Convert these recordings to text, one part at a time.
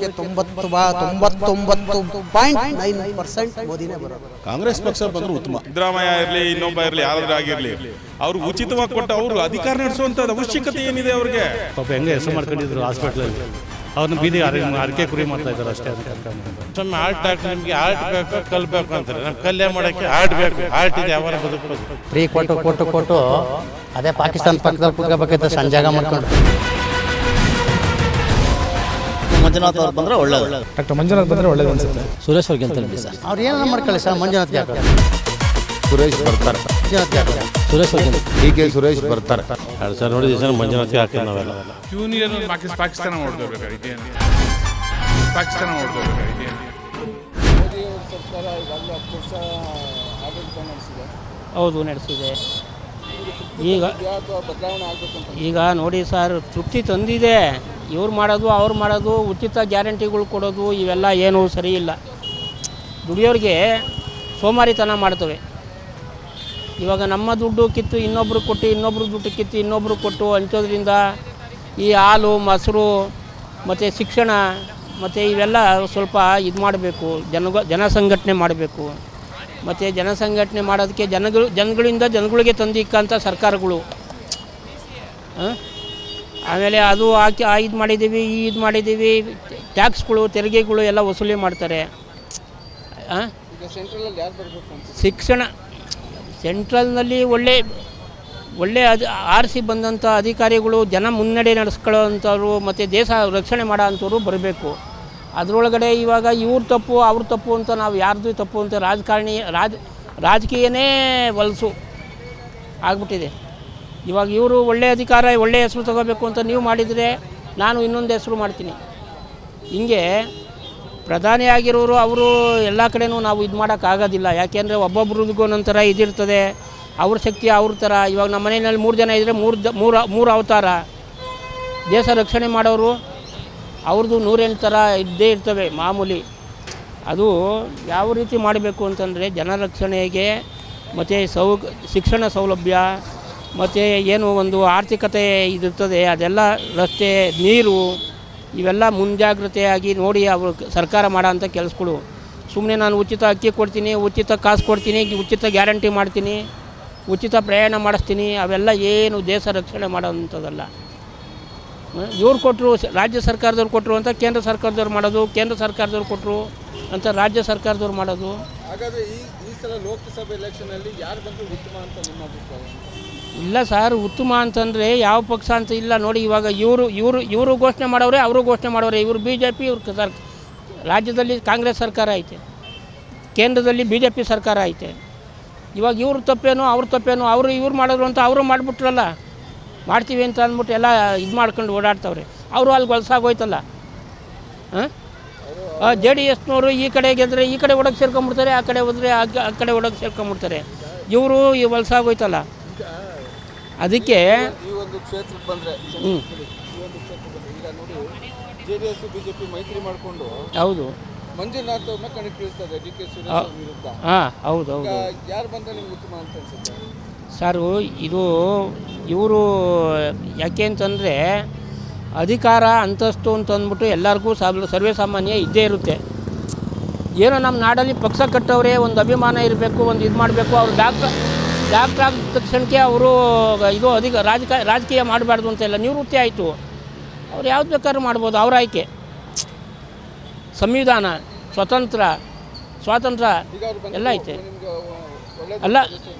ಬರೋದಕ್ಕೆ 99.9% ಮೋದಿನೇ ಬರೋದು. ಕಾಂಗ್ರೆಸ್ ಪಕ್ಷ ಬಂದ್ರೆ ಉತ್ತಮ. ಸಿದ್ದರಾಮಯ್ಯ ಇರಲಿ, ಇನ್ನೊಬ್ಬ ಇರಲಿ, ಯಾರಾದ್ರೂ ಆಗಿರಲಿ, ಅವ್ರು ಉಚಿತವಾಗಿ ಕೊಟ್ಟು ಅವರು ಅಧಿಕಾರ ನಡೆಸುವಂತ ಅವಶ್ಯಕತೆ ಏನಿದೆ ಅವ್ರಿಗೆ? ಪಾಪ ಹೆಂಗೆ ಹೆಸರು ಮಾಡ್ಕೊಂಡಿದ್ರು ಹಾಸ್ಪಿಟ್ಲಲ್ಲಿ, ಅವ್ರನ್ನ ಬೀದಿ ಅರಕೆ ಕುರಿ ಮಾಡ್ತಾ ಇದ್ದಾರೆ ಅಷ್ಟೇ. ಸ್ವಾಮಿ ಆರ್ಟ್ ಡಾಕ್ಟರ್, ನಿಮಗೆ ಆರ್ಟ್ ಬೇಕು ಕಲ್ ಬೇಕು ಅಂತಾರೆ. ನಮ್ಮ ಕಲ್ಯಾಣ ಮಾಡೋಕ್ಕೆ ಆರ್ಟ್ ಬೇಕು. ಆರ್ಟ್ ಇದೆ, ಅವರ ಬದುಕೋದು ಫ್ರೀ ಕೊಟ್ಟು ಅದೇ ಪಾಕಿಸ್ತಾನ ಪಕ್ಕದಲ್ಲಿ ಕುತ್ಕೋಬೇಕಿತ್ತು ಸಂಜಾಗ ಮಾಡ್ಕೊಂಡು. ಮಂಜುನಾಥ್ ಅವ್ರು ಬಂದರೆ ಒಳ್ಳೇದು. ಡಾಕ್ಟರ್ ಮಂಜುನಾಥ್ ಬಂದರೆ ಒಳ್ಳೇದು ಅನ್ಸುತ್ತೆ. ಸುರೇಶ್ ಅವ್ರಿಗೆ ಅಂತ ಹೇಳಿ ಸರ್, ಅವ್ರು ಏನಾರ ಮಾಡ್ಕೊಳ್ಳಿ ಸರ್. ಮಂಜುನಾಥ್ ಯಾಕೆ ಸುರೇಶ್ ಬರ್ತಾರೆ. ಮಂಜುನಾಥ್ ಯಾಕೆ ಸುರೇಶ್ ಅವ್ರಿಗೆ DK ಸುರೇಶ್ ಬರ್ತಾರೆ. ಸರ್ ನೋಡಿದ್ವಿ ಸರ್, ಮಂಜುನಾಥ್ಗೆ ಹಾಕಿದ್ದು ನಾವೆಲ್ಲ. ಯೂನಿಯನ್ ಪಾಕಿಸ್ತಾನ ನೋಡ್ಕೋಬೇಕಾಗಿದೆ. ಪಾಕಿಸ್ತಾನ ನೋಡ್ಕೋಬೇಕಾಗಿದೆ. ಮೋದಿ ಅವರ ಸರ್ಕಾರ ಈಗಾಗಲೇ 10 ವರ್ಷ ಆಡಳಿತ ನಡೆಸಿದೆ. ಹೌದು, ನಡೆಸಿದೆ. ಈಗ ಬದಲಾವಣೆ ಆಗಬೇಕು ಅಂತ ಈಗ ನೋಡಿ ಸರ್, ತೃಪ್ತಿ ತಂದಿದೆ. ಇವ್ರು ಮಾಡೋದು, ಅವ್ರು ಮಾಡೋದು, ಉಚಿತ ಗ್ಯಾರಂಟಿಗಳು ಕೊಡೋದು, ಇವೆಲ್ಲ ಏನೂ ಸರಿ ಇಲ್ಲ. ದುಡಿಯೋರಿಗೆ ಸೋಮಾರಿತನ ಮಾಡ್ತವೆ. ಇವಾಗ ನಮ್ಮ ದುಡ್ಡು ಕಿತ್ತು ಇನ್ನೊಬ್ರು ಕೊಟ್ಟು, ಇನ್ನೊಬ್ರು ದುಡ್ಡು ಕಿತ್ತು ಇನ್ನೊಬ್ರು ಕೊಟ್ಟು ಹಂಚೋದ್ರಿಂದ ಈ ಹಾಲು, ಮೊಸರು ಮತ್ತು ಶಿಕ್ಷಣ ಮತ್ತು ಇವೆಲ್ಲ ಸ್ವಲ್ಪ ಇದು ಮಾಡಬೇಕು. ಜನಸಂಘಟನೆ ಮಾಡಬೇಕು. ಮತ್ತು ಜನಸಂಘಟನೆ ಮಾಡೋದಕ್ಕೆ ಜನಗಳಿಂದ ಜನಗಳಿಗೆ ತಂದಿಕ್ಕಂಥ ಸರ್ಕಾರಗಳು. ಆಮೇಲೆ ಅದು ಹಾಕಿ ಇದು ಮಾಡಿದ್ದೀವಿ, ಇದು ಮಾಡಿದ್ದೀವಿ, ಟ್ಯಾಕ್ಸ್ಗಳು, ತೆರಿಗೆಗಳು ಎಲ್ಲ ವಸೂಲಿ ಮಾಡ್ತಾರೆ. ಈಗ ಸೆಂಟ್ರಲಲ್ಲಿ ಯಾರು ಬರಬೇಕು ಅಂತ? ಶಿಕ್ಷಣ ಸೆಂಟ್ರಲ್ನಲ್ಲಿ ಒಳ್ಳೆ ಆರಿಸಿ ಬಂದಂಥ ಅಧಿಕಾರಿಗಳು, ಜನ ಮುನ್ನಡೆ ನಡೆಸ್ಕೊಳ್ಳೋವಂಥವ್ರು ಮತ್ತು ದೇಶ ರಕ್ಷಣೆ ಮಾಡೋ ಅಂಥವ್ರು ಬರಬೇಕು. ಅದರೊಳಗಡೆ ಇವಾಗ ಇವ್ರ ತಪ್ಪು ಅವ್ರ ತಪ್ಪು ಅಂತ ನಾವು ಯಾರ್ದು ತಪ್ಪು ಅಂತ ರಾಜಕೀಯನೇ ಹೊಲಸು ಆಗ್ಬಿಟ್ಟಿದೆ. ಇವಾಗ ಇವರು ಒಳ್ಳೆಯ ಅಧಿಕಾರ, ಒಳ್ಳೆಯ ಹೆಸರು ತಗೋಬೇಕು ಅಂತ ನೀವು ಮಾಡಿದರೆ ನಾನು ಇನ್ನೊಂದು ಹೆಸರು ಮಾಡ್ತೀನಿ. ಹಿಂಗೆ ಪ್ರಧಾನಿ ಆಗಿರೋರು ಅವರು ಎಲ್ಲ ಕಡೆನೂ ನಾವು ಇದು ಮಾಡೋಕ್ಕಾಗೋದಿಲ್ಲ. ಯಾಕೆಂದರೆ ಒಬ್ಬೊಬ್ರಿಗೂ ಒಂದೊಂಥರ ಇದಿರ್ತದೆ. ಅವ್ರ ಶಕ್ತಿ ಅವ್ರ ಥರ. ಇವಾಗ ನಮ್ಮ ಮನೆಯಲ್ಲಿ 3 ಜನ ಇದ್ದರೆ ಮೂರು ಅವತಾರ. ದೇಶ ರಕ್ಷಣೆ ಮಾಡೋರು ಅವ್ರದ್ದು 108 ಥರ ಇದ್ದೇ ಇರ್ತವೆ ಮಾಮೂಲಿ. ಅದು ಯಾವ ರೀತಿ ಮಾಡಬೇಕು ಅಂತಂದರೆ ಜನರಕ್ಷಣೆಗೆ ಮತ್ತು ಶಿಕ್ಷಣ ಸೌಲಭ್ಯ ಮತ್ತು ಏನು ಒಂದು ಆರ್ಥಿಕತೆ ಇದಿರ್ತದೆ, ಅದೆಲ್ಲ ರಸ್ತೆ, ನೀರು, ಇವೆಲ್ಲ ಮುಂಜಾಗ್ರತೆಯಾಗಿ ನೋಡಿ ಅವರು ಸರ್ಕಾರ ಮಾಡೋ ಅಂಥ ಕೆಲಸಗಳು. ಸುಮ್ಮನೆ ನಾನು ಉಚಿತ ಅಕ್ಕಿ ಕೊಡ್ತೀನಿ, ಉಚಿತ ಕಾಸು ಕೊಡ್ತೀನಿ, ಉಚಿತ ಗ್ಯಾರಂಟಿ ಮಾಡ್ತೀನಿ, ಉಚಿತ ಪ್ರಯಾಣ ಮಾಡಿಸ್ತೀನಿ, ಅವೆಲ್ಲ ಏನು ದೇಶ ರಕ್ಷಣೆ ಮಾಡೋವಂಥದ್ದಲ್ಲ. ಇವ್ರು ಕೊಟ್ಟರು, ರಾಜ್ಯ ಸರ್ಕಾರದವ್ರು ಕೊಟ್ಟರು ಅಂತ ಕೇಂದ್ರ ಸರ್ಕಾರದವ್ರು ಮಾಡೋದು, ಕೇಂದ್ರ ಸರ್ಕಾರದವ್ರು ಕೊಟ್ಟರು ಅಂತ ರಾಜ್ಯ ಸರ್ಕಾರದವ್ರು ಮಾಡೋದು. ಹಾಗಾದರೆ ಈ ಸಲ ಲೋಕಸಭೆ ಎಲೆಕ್ಷನಲ್ಲಿ ಯಾರು ಬಂದರೂ ಉತ್ತಮ ಅಂತ ನಿಮ್ಮ ಅಭಿಪ್ರಾಯ? ಇಲ್ಲ ಸರ್, ಉತ್ತಮ ಅಂತಂದರೆ ಯಾವ ಪಕ್ಷ ಅಂತ ಇಲ್ಲ. ನೋಡಿ, ಇವಾಗ ಇವರು ಘೋಷಣೆ ಮಾಡೋರೆ, ಅವರು ಘೋಷಣೆ ಮಾಡೋರೆ. ಇವರು BJP, ಇವ್ರು ರಾಜ್ಯದಲ್ಲಿ ಕಾಂಗ್ರೆಸ್ ಸರ್ಕಾರ ಐತೆ, ಕೇಂದ್ರದಲ್ಲಿ BJP ಸರ್ಕಾರ ಐತೆ. ಇವಾಗ ಇವ್ರ ತಪ್ಪೇನೋ ಅವ್ರ ತಪ್ಪೇನೋ, ಇವ್ರು ಮಾಡಿದ್ರು ಅಂತ ಅವರು ಮಾಡಿಬಿಟ್ರಲ್ಲ, ಮಾಡ್ತೀವಿ ಅಂತ ಅಂದ್ಬಿಟ್ಟು ಎಲ್ಲ ಇದು ಮಾಡ್ಕೊಂಡು ಓಡಾಡ್ತವ್ರೆ. ಅವರು ಅಲ್ಲಿ ಹೊಲಸಾಗೋಯ್ತಲ್ಲ. JDSನವರು ಈ ಕಡೆ ಗೆದ್ದರೆ ಈ ಕಡೆ ಒಳಗೆ ಸೇರ್ಕೊಂಬಿಡ್ತಾರೆ, ಆ ಕಡೆ ಹೋದರೆ ಆ ಕಡೆ ಒಳಗೆ ಸೇರ್ಕೊಂಬಿಡ್ತಾರೆ. ಇವರು ಈ ಹೊಲಸಾಗೋಯ್ತಲ್ಲ. ಅದಕ್ಕೆ ಈ ಒಂದು ಕ್ಷೇತ್ರಕ್ಕೆ ಬಂದರೆ ಈಗ ನೋಡಿ, JDS BJP ಮೈತ್ರಿ ಮಾಡಿಕೊಂಡು ಹೌದು ಮಂಜುನಾಥ್ ಅವ್ರನ್ನ ಕಣಕ್ಕಿಳಿಸ್ತದೆ DK ಸುರೇಶ್ ವಿರುದ್ಧ. ಹೌದು. ಯಾರು ಬಂದರೆ ನಿಮ್ಗೆ ಉತ್ತಮ ಅಂತ ಅನ್ಸುತ್ತೆ ಸರ್? ಇವರು ಯಾಕೆ ಅಂತಂದರೆ ಅಧಿಕಾರ, ಅಂತಸ್ತು ಅಂತಂದ್ಬಿಟ್ಟು ಎಲ್ಲರಿಗೂ ಸರ್ವೇ ಸಾಮಾನ್ಯ ಇದ್ದೇ ಇರುತ್ತೆ. ಏನೋ ನಮ್ಮ ನಾಡಲ್ಲಿ ಪಕ್ಷ ಕಟ್ಟವ್ರೆ, ಒಂದು ಅಭಿಮಾನ ಇರಬೇಕು, ಒಂದು ಇದು ಮಾಡಬೇಕು. ಅವರು ಡಾಕ್ಟರ್ ಆದ ತಕ್ಷಣಕ್ಕೆ ಅವರು ಇದು ರಾಜಕೀಯ ಮಾಡಬಾರ್ದು ಅಂತೆಲ್ಲ ನಿವೃತ್ತಿ ಆಯಿತು. ಅವ್ರು ಯಾವ್ದು ಬೇಕಾದ್ರೂ ಮಾಡ್ಬೋದು, ಅವ್ರ ಆಯ್ಕೆ. ಸಂವಿಧಾನ, ಸ್ವಾತಂತ್ರ್ಯ ಎಲ್ಲ ಐತೆ. ಅಲ್ಲ,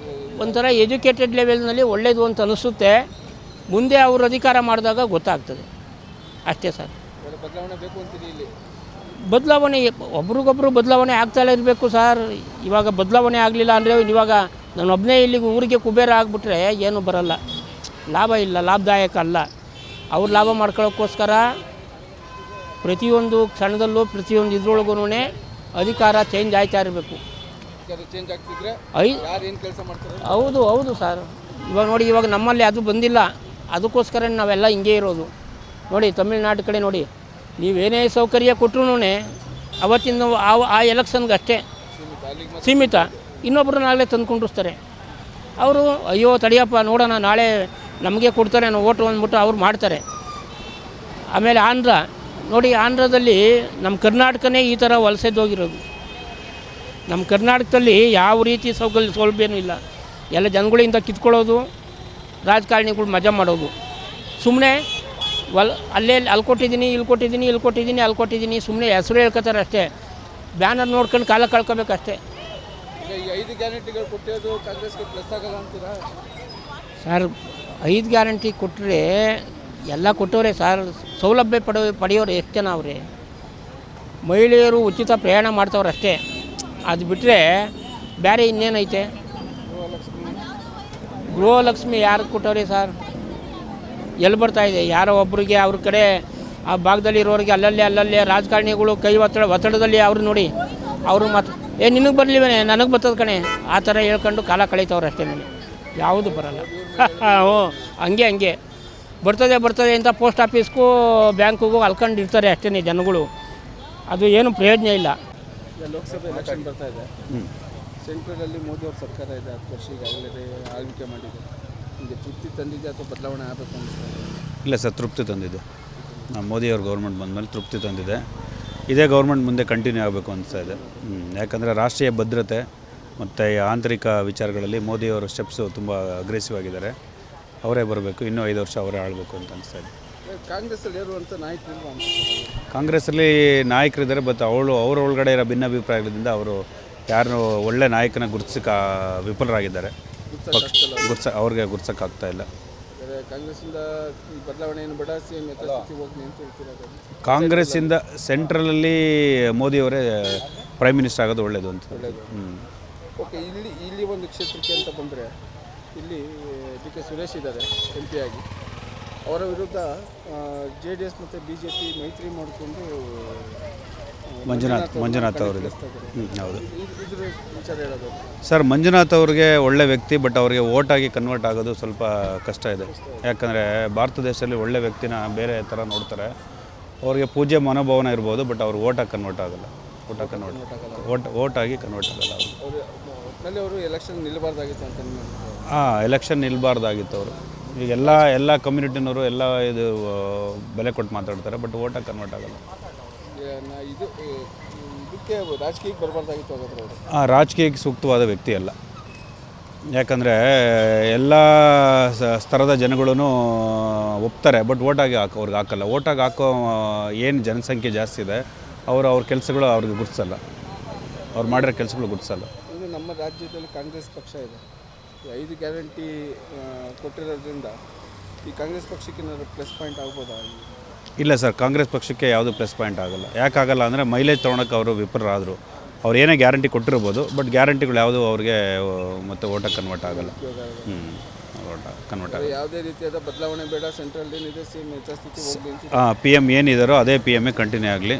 ಒಂಥರ ಎಜುಕೇಟೆಡ್ ಲೆವೆಲ್ನಲ್ಲಿ ಒಳ್ಳೆಯದು ಅಂತ ಅನಿಸುತ್ತೆ. ಮುಂದೆ ಅವರು ಅಧಿಕಾರ ಮಾಡಿದಾಗ ಗೊತ್ತಾಗ್ತದೆ ಅಷ್ಟೇ ಸರ್. ಬದಲಾವಣೆ ಬೇಕು ಅಂತೀರಿ? ಇಲ್ಲಿ ಬದಲಾವಣೆ ಒಬ್ರಿಗೊಬ್ರು ಬದಲಾವಣೆ ಆಗ್ತಾಲೇ ಇರಬೇಕು ಸರ್. ಇವಾಗ ಬದಲಾವಣೆ ಆಗಲಿಲ್ಲ ಅಂದರೆ, ಇವಾಗ ನಾನೊಬ್ಬನೇ ಇಲ್ಲಿಗೆ ಊರಿಗೆ ಕುಬೇರ ಆಗಿಬಿಟ್ರೆ ಏನೂ ಬರಲ್ಲ, ಲಾಭ ಇಲ್ಲ, ಲಾಭದಾಯಕ ಅಲ್ಲ. ಅವ್ರು ಲಾಭ ಮಾಡ್ಕೊಳ್ಳೋಕ್ಕೋಸ್ಕರ ಪ್ರತಿಯೊಂದು ಕ್ಷಣದಲ್ಲೂ ಪ್ರತಿಯೊಂದು ಇದ್ರೊಳಗೂ ಅಧಿಕಾರ ಚೇಂಜ್ ಆಯ್ತಾ ಇರಬೇಕು. ಚೇಂಜ್ ಆಗ್ತಿದ್ರೆ ಯಾರು ಏನು ಕೆಲಸ ಮಾಡ್ತಾರೆ? ಹೌದು ಸರ್. ಇವಾಗ ನೋಡಿ, ಇವಾಗ ನಮ್ಮಲ್ಲಿ ಅದು ಬಂದಿಲ್ಲ, ಅದಕ್ಕೋಸ್ಕರ ನಾವೆಲ್ಲ ಹಿಂಗೆ ಇರೋದು. ನೋಡಿ, ತಮಿಳ್ನಾಡು ಕಡೆ ನೋಡಿ, ನೀವೇನೇ ಸೌಕರ್ಯ ಕೊಟ್ಟರು ಅವತ್ತಿಂದ ಆ ಎಲೆಕ್ಷನ್ಗೆ ಅಷ್ಟೇ ಸೀಮಿತ. ಇನ್ನೊಬ್ಬರನ್ನಾಗಲೇ ತಂದುಕೊಂಡಿರ್ತಾರೆ ಅವರು. ಅಯ್ಯೋ ತಡಿಯಪ್ಪ ನೋಡೋಣ, ನಾಳೆ ನಮಗೆ ಕೊಡ್ತಾರೆ ನಾವು ಓಟು ಅಂದ್ಬಿಟ್ಟು ಅವ್ರು ಮಾಡ್ತಾರೆ. ಆಮೇಲೆ ಆಂಧ್ರ ನೋಡಿ ಆಂಧ್ರದಲ್ಲಿ ನಮ್ಮ ಕರ್ನಾಟಕನೇ ಈ ಥರ ವಲಸೆದೋಗಿರೋದು. ನಮ್ಮ ಕರ್ನಾಟಕದಲ್ಲಿ ಯಾವ ರೀತಿ ಸೌಲಭ್ಯನೂ ಇಲ್ಲ. ಎಲ್ಲ ಜನಗಳಿಂದ ಕಿತ್ಕೊಳ್ಳೋದು, ರಾಜಕಾರಣಿಗಳು ಮಜಾ ಮಾಡೋದು. ಸುಮ್ಮನೆ ಅಲ್ಲಿ ಕೊಟ್ಟಿದ್ದೀನಿ, ಇಲ್ಲಿ ಕೊಟ್ಟಿದ್ದೀನಿ, ಇಲ್ಲಿ ಕೊಟ್ಟಿದ್ದೀನಿ, ಅಲ್ಲಿ ಕೊಟ್ಟಿದ್ದೀನಿ, ಸುಮ್ಮನೆ ಹೆಸರು ಹೇಳ್ಕೊತಾರೆ ಅಷ್ಟೇ. ಬ್ಯಾನರ್ ನೋಡ್ಕೊಂಡು ಕಾಲ ಕಳ್ಕೊಬೇಕಷ್ಟೇ. ಈಗ ಈ 5 ಗ್ಯಾರಂಟಿಗಳು ಕೊಟ್ಟಿರೋದು ಕಾಂಗ್ರೆಸ್ಗೆ ಪ್ಲಸ್ ಆಗಲ್ಲ ಅಂತೀರಾ? ಸರ್ 5 ಗ್ಯಾರಂಟಿ ಕೊಟ್ಟರೆ ಎಲ್ಲ ಕೊಟ್ಟವ್ರೆ ಸರ್. ಸೌಲಭ್ಯ ಪಡೆಯೋರು ಎಷ್ಟು ಜನ ಅವರೇ? ಮಹಿಳೆಯರು ಉಚಿತ ಪ್ರಯಾಣ ಮಾಡ್ತವ್ರು ಅಷ್ಟೇ. ಅದು ಬಿಟ್ಟರೆ ಬೇರೆ ಇನ್ನೇನೈತೆ? ಗೃಹಲಕ್ಷ್ಮಿ ಯಾರು ಕೊಟ್ಟವ್ರೆ ಸರ್? ಎಲ್ಲಿ ಬರ್ತಾಯಿದೆ? ಯಾರೋ ಒಬ್ಬರಿಗೆ ಅವ್ರ ಕಡೆ ಆ ಭಾಗದಲ್ಲಿರೋರಿಗೆ ಅಲ್ಲಲ್ಲೇ ರಾಜಕಾರಣಿಗಳು ಕೈ ಒತ್ತಡದಲ್ಲಿ ಅವ್ರು ನೋಡಿ ಅವರು ಮತ್ತು ನಿನಗೆ ಬರಲಿವೇನೆ, ನನಗೆ ಬರ್ತದೆ ಕಣೆ, ಆ ಥರ ಹೇಳ್ಕೊಂಡು ಕಾಲ ಕಳೀತವ್ರು ಅಷ್ಟೇ. ನನಗೆ ಯಾವುದು ಬರೋಲ್ಲ. ಹಂಗೆ ಬರ್ತದೆ ಅಂತ ಪೋಸ್ಟ್ ಆಫೀಸ್ಗೂ ಬ್ಯಾಂಕಿಗೂ ಅಲ್ಕೊಂಡಿರ್ತಾರೆ ಅಷ್ಟೇ ಜನಗಳು. ಅದು ಏನು ಪ್ರಯೋಜನ ಇಲ್ಲ. ಲೋಕಸಭೆ ಎಲೆಕ್ಷನ್ ಬರ್ತಾ ಇದೆ. ಸೆಂಟ್ರಲಲ್ಲಿ ಮೋದಿ ಅವ್ರ ಸರ್ಕಾರ ಇದೆ. 10 ವರ್ಷ ಈಗಾಗಲೇ ಆಳ್ವಿಕೆ ಮಾಡಿದೆ. ನಿಮಗೆ ತೃಪ್ತಿ ತಂದಿದೆ ಅಥವಾ ಬದಲಾವಣೆ ಆಗಬೇಕು ಅನಿಸ್ತದೆ? ಇಲ್ಲ ಸರ್, ತೃಪ್ತಿ ತಂದಿದೆ. ಮೋದಿಯವ್ರ ಗೌರ್ಮೆಂಟ್ ಬಂದಮೇಲೆ ತೃಪ್ತಿ ತಂದಿದೆ. ಇದೇ ಗೌರ್ಮೆಂಟ್ ಮುಂದೆ ಕಂಟಿನ್ಯೂ ಆಗಬೇಕು ಅನಿಸ್ತಾ ಇದೆ. ಯಾಕಂದರೆ ರಾಷ್ಟ್ರೀಯ ಭದ್ರತೆ ಮತ್ತು ಆಂತರಿಕ ವಿಚಾರಗಳಲ್ಲಿ ಮೋದಿಯವರ ಸ್ಟೆಪ್ಸು ತುಂಬ ಅಗ್ರೆಸಿವ್ ಆಗಿದ್ದಾರೆ. ಅವರೇ ಬರಬೇಕು, ಇನ್ನೂ 5 ವರ್ಷ ಅವರೇ ಆಳಬೇಕು ಅಂತ ಅನಿಸ್ತಾ ಇದೆ. ಕಾಂಗ್ರೆಸ್ಸಲ್ಲಿ ಇರುವಂಥ ನಾಯಕರು ಕಾಂಗ್ರೆಸ್ಸಲ್ಲಿ ನಾಯಕರಿದ್ದಾರೆ, ಬಟ್ ಅವ್ರ ಒಳಗಡೆ ಇರೋ ಭಿನ್ನಾಭಿಪ್ರಾಯಗಳಿಂದ ಅವರು ಯಾರು ಒಳ್ಳೆ ನಾಯಕನ ಗುರುತಿಸಕ್ಕೆ ವಿಫಲರಾಗಿದ್ದಾರೆ. ಅವ್ರಿಗೆ ಗುರ್ಸೋಕ್ಕಾಗ್ತಾ ಇಲ್ಲ. ಕಾಂಗ್ರೆಸ್ಸಿಂದ ಬದಲಾವಣೆಯನ್ನು ಬೇಡ, ಸಿಎಂ ಯಥಾಸ್ಥಿತಿ ಹೋಗ್ಲಿ ಅಂತ ಹೇಳ್ತಿರೋದು. ಕಾಂಗ್ರೆಸ್ಸಿಂದ ಸೆಂಟ್ರಲಲ್ಲಿ ಮೋದಿಯವರೇ ಪ್ರೈಮ್ ಮಿನಿಸ್ಟರ್ ಆಗೋದು ಒಳ್ಳೆಯದು ಅಂತ. ಓಕೆ, ಇಲ್ಲಿ ಒಂದು ಕ್ಷೇತ್ರಕ್ಕೆ ಅಂತ ಬಂದರೆ ಇಲ್ಲಿ ಡಿ.ಕೆ. ಸುರೇಶ್ ಇದ್ದಾರೆ MP ಆಗಿ. ಅವರ ವಿರುದ್ಧ JDS ಮತ್ತು BJP ಮೈತ್ರಿ ಮಾಡಿಕೊಂಡು ಮಂಜುನಾಥ್ ಅವರಿಗೆ. ಹೌದು ಇದ್ರ ವಿಚಾರ ಹೇಳೋದು ಸರ್. ಮಂಜುನಾಥ್ ಅವ್ರಿಗೆ ಒಳ್ಳೆ ವ್ಯಕ್ತಿ, ಬಟ್ ಅವರಿಗೆ ಓಟಾಗಿ ಕನ್ವರ್ಟ್ ಆಗೋದು ಸ್ವಲ್ಪ ಕಷ್ಟ ಇದೆ. ಯಾಕಂದರೆ ಭಾರತ ದೇಶದಲ್ಲಿ ಒಳ್ಳೆ ವ್ಯಕ್ತಿನ ಬೇರೆ ಥರ ನೋಡ್ತಾರೆ. ಅವ್ರಿಗೆ ಪೂಜ್ಯ ಮನೋಭಾವನೆ ಇರ್ಬೋದು, ಬಟ್ ಅವ್ರು ಓಟಾಗಿ ಕನ್ವರ್ಟ್ ಆಗಲ್ಲ. ಓಟಾಗಿ ಕನ್ವರ್ಟ್ ಆಗಲ್ಲ ಅವರು. ಒಟ್ಟಿನಲ್ಲಿ ಅವರು ಎಲೆಕ್ಷನ್ ನಿಲ್ಲಬಾರ್ದಾಗಿತ್ತು ಅಂತ. ಎಲೆಕ್ಷನ್ ನಿಲ್ಲಬಾರ್ದಾಗಿತ್ತು ಅವರು. ಈಗ ಎಲ್ಲ ಕಮ್ಯುನಿಟಿನವರು ಎಲ್ಲ ಇದು ಬೆಲೆ ಕೊಟ್ಟು ಮಾತಾಡ್ತಾರೆ, ಬಟ್ ಓಟಾಗಿ ಕನ್ವರ್ಟ್ ಆಗಲ್ಲ. ಇದಕ್ಕೆ ರಾಜಕೀಯಕ್ಕೆ ಬರಬಾರ್ದಾಗಿತ್ತು ಹಾಗಾದ್ರೆ ಅವರು. ರಾಜಕೀಯಕ್ಕೆ ಸೂಕ್ತವಾದ ವ್ಯಕ್ತಿ ಅಲ್ಲ. ಯಾಕಂದರೆ ಎಲ್ಲ ಸ್ತರದ ಜನಗಳೂ ಒಪ್ತಾರೆ, ಬಟ್ ಓಟಾಗಿ ಅವ್ರಿಗೆ ಹಾಕಲ್ಲ. ಓಟಾಗಿ ಹಾಕೋ ಏನು ಜನಸಂಖ್ಯೆ ಜಾಸ್ತಿ ಇದೆ, ಅವ್ರ ಕೆಲಸಗಳು ಅವ್ರಿಗೆ ಗುರುತಿಸಲ್ಲ. ಅವ್ರು ಮಾಡಿರೋ ಕೆಲಸಗಳು ಗುರುತಿಸಲ್ಲ. ಇನ್ನು ನಮ್ಮ ರಾಜ್ಯದಲ್ಲಿ ಕಾಂಗ್ರೆಸ್ ಪಕ್ಷ ಇದೆ. 5 ಗ್ಯಾರಂಟಿ ಕೊಟ್ಟಿರೋದ್ರಿಂದ ಈ ಕಾಂಗ್ರೆಸ್ ಪಕ್ಷಕ್ಕೆ ಏನಾದರೂ ಪ್ಲಸ್ ಪಾಯಿಂಟ್ ಆಗ್ಬೋದಾ? ಇಲ್ಲ ಸರ್, ಕಾಂಗ್ರೆಸ್ ಪಕ್ಷಕ್ಕೆ ಯಾವುದು ಪ್ಲಸ್ ಪಾಯಿಂಟ್ ಆಗಲ್ಲ. ಯಾಕಾಗಲ್ಲ ಅಂದರೆ ಮೈಲೇಜ್ ತೊಗೊಳಕ್ಕೆ ಅವರು ವಿಫಲರಾದರು. ಅವ್ರು ಏನೇ ಗ್ಯಾರಂಟಿ ಕೊಟ್ಟಿರ್ಬೋದು, ಬಟ್ ಗ್ಯಾರಂಟಿಗಳು ಯಾವುದೂ ಅವ್ರಿಗೆ ಮತ್ತು ಓಟಾಗಿ ಕನ್ವರ್ಟ್ ಆಗಲ್ಲ. ಕನ್ವರ್ಟ್ ಆಗಲ್ಲ. ಯಾವುದೇ ರೀತಿಯಾದ ಬದಲಾವಣೆ ಬೇಡ, ಸೆಂಟ್ರಲ್ ಏನಿದೆ ಸಿಎಂ ಯಥಾಸ್ಥಿತಿ ಹೋಗಲಿ ಅಂತ. PM ಏನಿದಾರೋ ಅದೇ PM ಕಂಟಿನ್ಯೂ ಆಗಲಿ.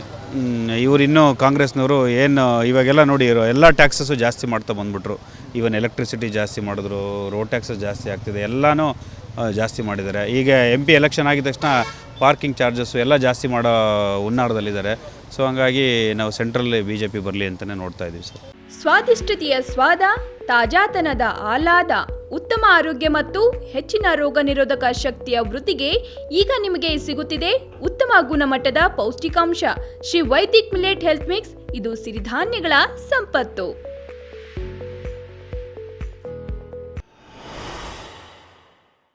ಇವರು ಇನ್ನೂ ಕಾಂಗ್ರೆಸ್ನವರು ಏನು ಇವಾಗೆಲ್ಲ ನೋಡಿ ಎಲ್ಲ ಟ್ಯಾಕ್ಸಸ್ಸು ಜಾಸ್ತಿ ಮಾಡ್ತಾ ಬಂದ್ಬಿಟ್ರು. ಈವನ್ ಎಲೆಕ್ಟ್ರಿಸಿಟಿ ಜಾಸ್ತಿ ಮಾಡಿದ್ರು, ರೋಡ್ ಟ್ಯಾಕ್ಸಸ್ ಜಾಸ್ತಿ ಆಗ್ತಿದೆ, ಎಲ್ಲನೂ ಜಾಸ್ತಿ ಮಾಡಿದ್ದಾರೆ. ಈಗ MP ಎಲೆಕ್ಷನ್ ಆಗಿದ ತಕ್ಷಣ ಪಾರ್ಕಿಂಗ್ ಚಾರ್ಜಸ್ಸು ಎಲ್ಲ ಜಾಸ್ತಿ ಮಾಡೋ ಹುನ್ನಾರದಲ್ಲಿದ್ದಾರೆ. ಸೊ ಹಂಗಾಗಿ ನಾವು ಸೆಂಟ್ರಲ್ BJP ಬರಲಿ ಅಂತಲೇ ನೋಡ್ತಾ ಇದ್ದೀವಿ ಸರ್. ಸ್ವಾದಿಷ್ಟತೆಯ ಸ್ವಾದ, ತಾಜಾತನದ ಆಹ್ಲಾದ, ಉತ್ತಮ ಆರೋಗ್ಯ ಮತ್ತು ಹೆಚ್ಚಿನ ರೋಗ ನಿರೋಧಕ ಶಕ್ತಿಯ ವೃದ್ಧಿಗೆ ಈಗ ನಿಮಗೆ ಸಿಗುತ್ತಿದೆ ಉತ್ತಮ ಗುಣಮಟ್ಟದ ಪೌಷ್ಟಿಕಾಂಶ Shri Vaidik millet health mix. ಇದು ಸಿರಿಧಾನ್ಯಗಳ ಸಂಪತ್ತು.